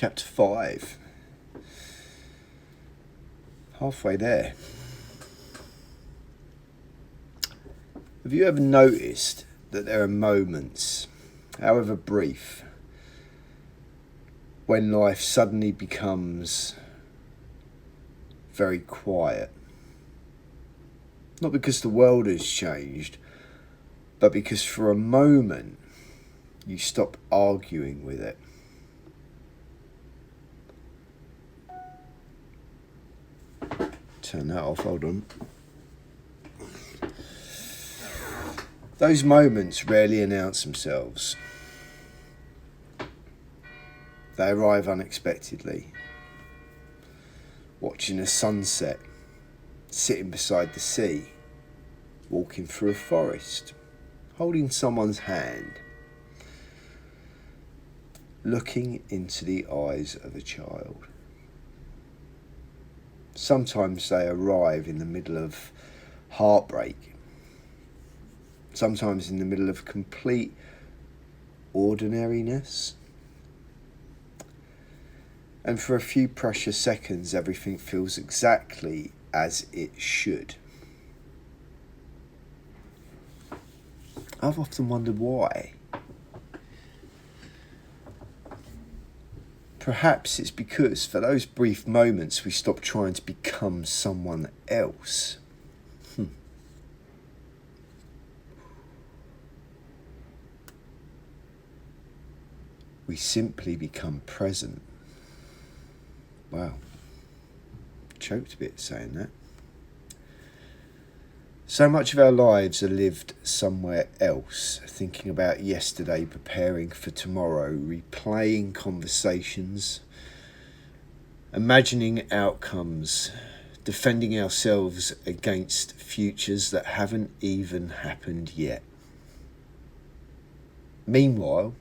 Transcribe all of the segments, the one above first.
Chapter 5. Halfway there. Have you ever noticed that there are moments, however brief, when life suddenly becomes very quiet? Not because the world has changed, but because for a moment you stop arguing with it. Turn that off, hold on. Those moments rarely announce themselves. They arrive unexpectedly. Watching a sunset, sitting beside the sea, walking through a forest, holding someone's hand, looking into the eyes of a child. Sometimes they arrive in the middle of heartbreak, sometimes in the middle of complete ordinariness. And for a few precious seconds, everything feels exactly as it should. I've often wondered why. Perhaps it's because for those brief moments we stop trying to become someone else. We simply become present. Wow. Choked a bit saying that. So much of our lives are lived somewhere else, thinking about yesterday, preparing for tomorrow, replaying conversations, imagining outcomes, defending ourselves against futures that haven't even happened yet. Meanwhile,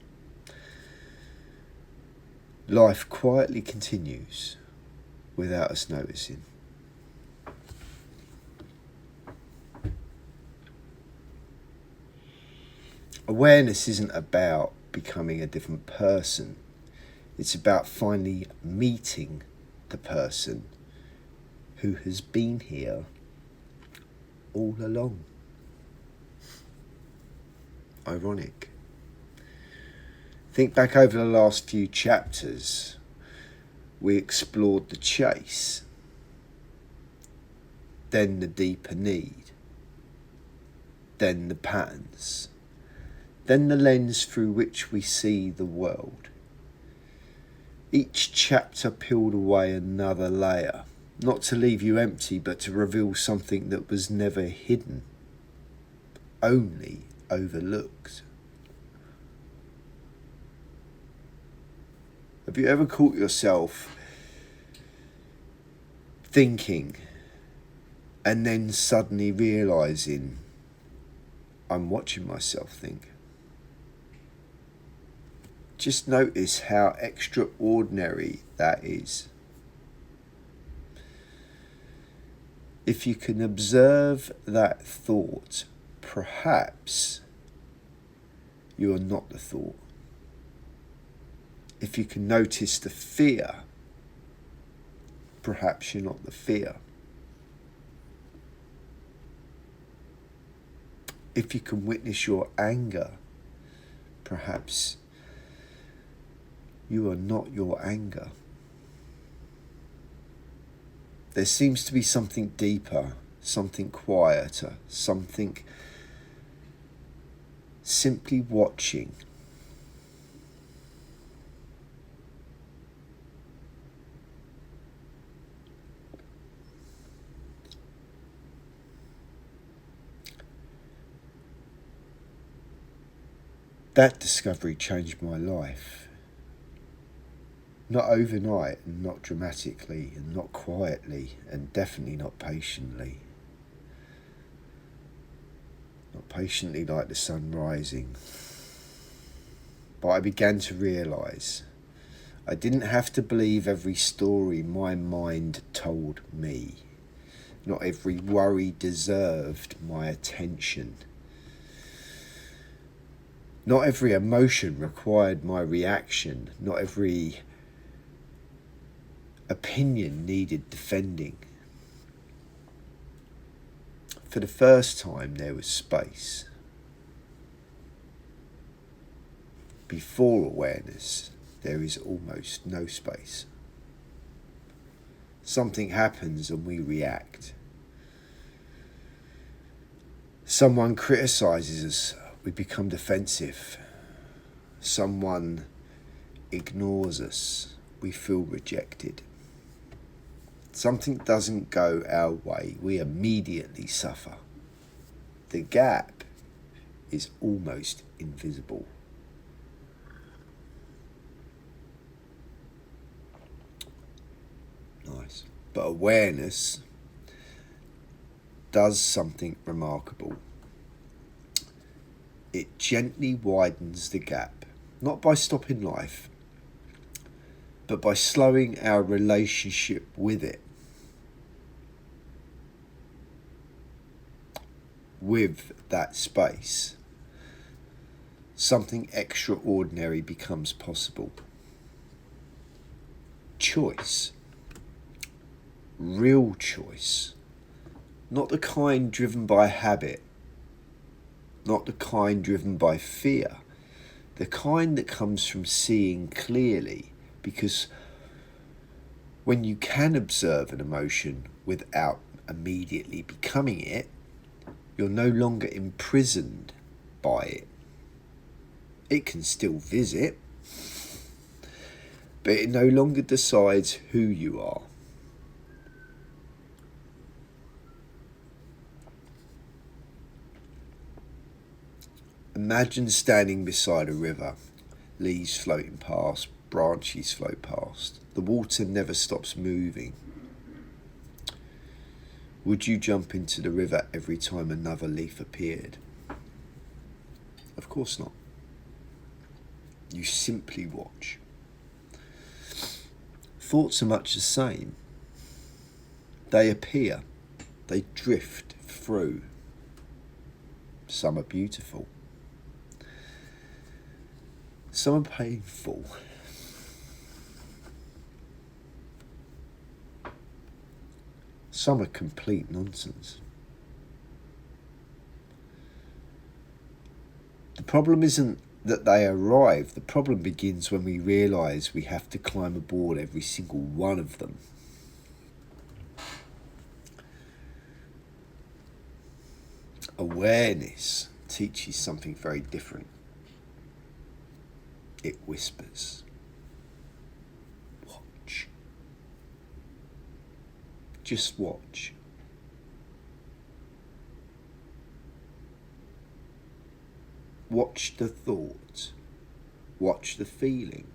life quietly continues without us noticing. Awareness isn't about becoming a different person. It's about finally meeting the person who has been here all along. Ironic. Think back over the last few chapters. We explored the chase, then the deeper need, then the patterns, then the lens through which we see the world. Each chapter peeled away another layer, not to leave you empty, but to reveal something that was never hidden, only overlooked. Have you ever caught yourself thinking and then suddenly realising, I'm watching myself think? Just notice how extraordinary that is. If you can observe that thought, perhaps you are not the thought. If you can notice the fear, perhaps you're not the fear. If you can witness your anger, perhaps you are not your anger. There seems to be something deeper, something quieter, something simply watching. That discovery changed my life. Not overnight, and not dramatically, and not quietly, and definitely not patiently. Not patiently like the sun rising. But I began to realise I didn't have to believe every story my mind told me. Not every worry deserved my attention. Not every emotion required my reaction. Not every opinion needed defending. For the first time, there was space. Before awareness, there is almost no space. Something happens and we react. Someone criticizes us, we become defensive. Someone ignores us, we feel rejected. Something doesn't go our way, we immediately suffer. The gap is almost invisible. Nice. But awareness does something remarkable. It gently widens the gap, not by stopping life, but by slowing our relationship with it. With that space, something extraordinary becomes possible. Choice. Real choice. Not the kind driven by habit. Not the kind driven by fear. The kind that comes from seeing clearly, because when you can observe an emotion without immediately becoming it, you're no longer imprisoned by it. It can still visit, but it no longer decides who you are. Imagine standing beside a river, leaves floating past, branches float past. The water never stops moving. Would you jump into the river every time another leaf appeared? Of course not. You simply watch. Thoughts are much the same. They appear, they drift through. Some are beautiful. Some are painful. Some are complete nonsense. The problem isn't that they arrive. The problem begins when we realise we have to climb aboard every single one of them. Awareness teaches something very different. It whispers. Watch. Just watch. Watch the thought. Watch the feeling.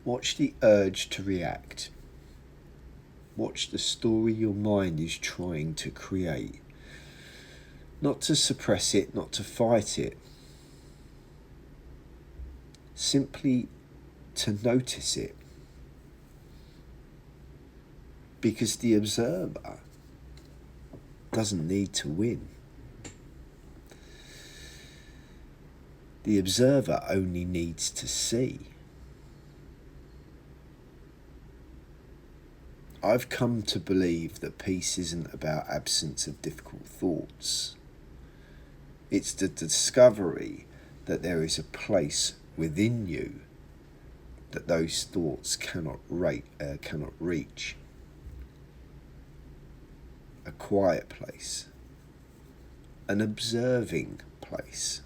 Watch the urge to react. Watch the story your mind is trying to create. Not to suppress it, not to fight it. Simply to notice it. Because the observer doesn't need to win. The observer only needs to see. I've come to believe that peace isn't about absence of difficult thoughts. It's the discovery that there is a place within you that those thoughts cannot reach. A quiet place. An observing place.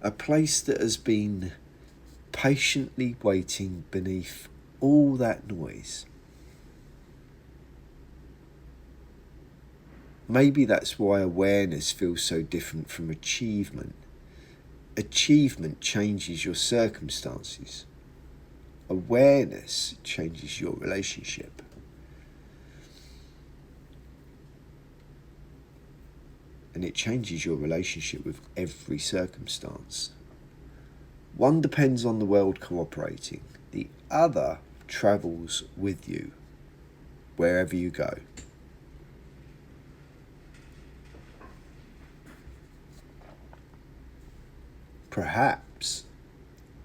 A place that has been patiently waiting beneath all that noise. Maybe that's why awareness feels so different from achievement. Achievement changes your circumstances. Awareness changes your relationship. And it changes your relationship with every circumstance. One depends on the world cooperating. The other travels with you wherever you go. Perhaps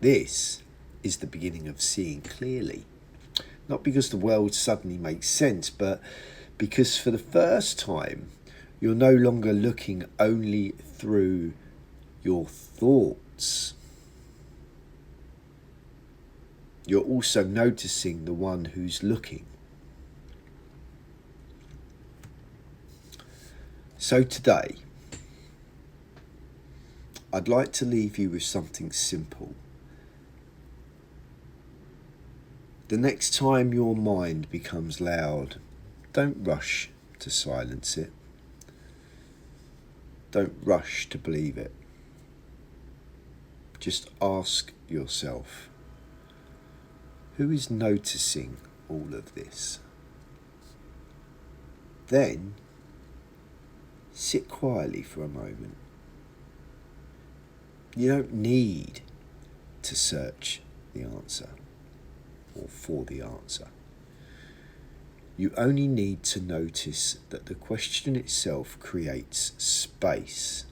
This is the beginning of seeing clearly. Not because the world suddenly makes sense, but because for the first time, you're no longer looking only through your thoughts. You're also noticing the one who's looking. So today, I'd like to leave you with something simple. The next time your mind becomes loud, don't rush to silence it. Don't rush to believe it. Just ask yourself, who is noticing all of this? Then, sit quietly for a moment. You don't need to search the answer or for the answer. You only need to notice that the question itself creates space.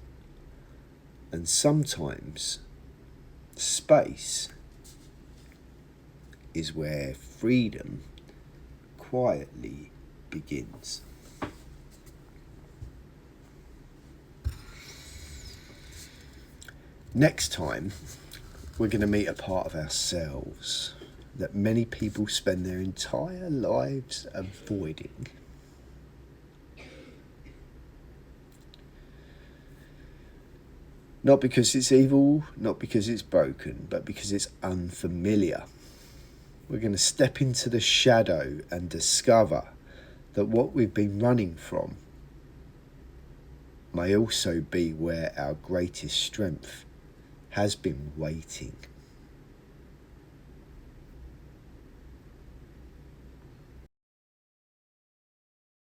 And sometimes space is where freedom quietly begins. Next time, we're going to meet a part of ourselves that many people spend their entire lives avoiding. Not because it's evil, not because it's broken, but because it's unfamiliar. We're going to step into the shadow and discover that what we've been running from may also be where our greatest strength has been waiting.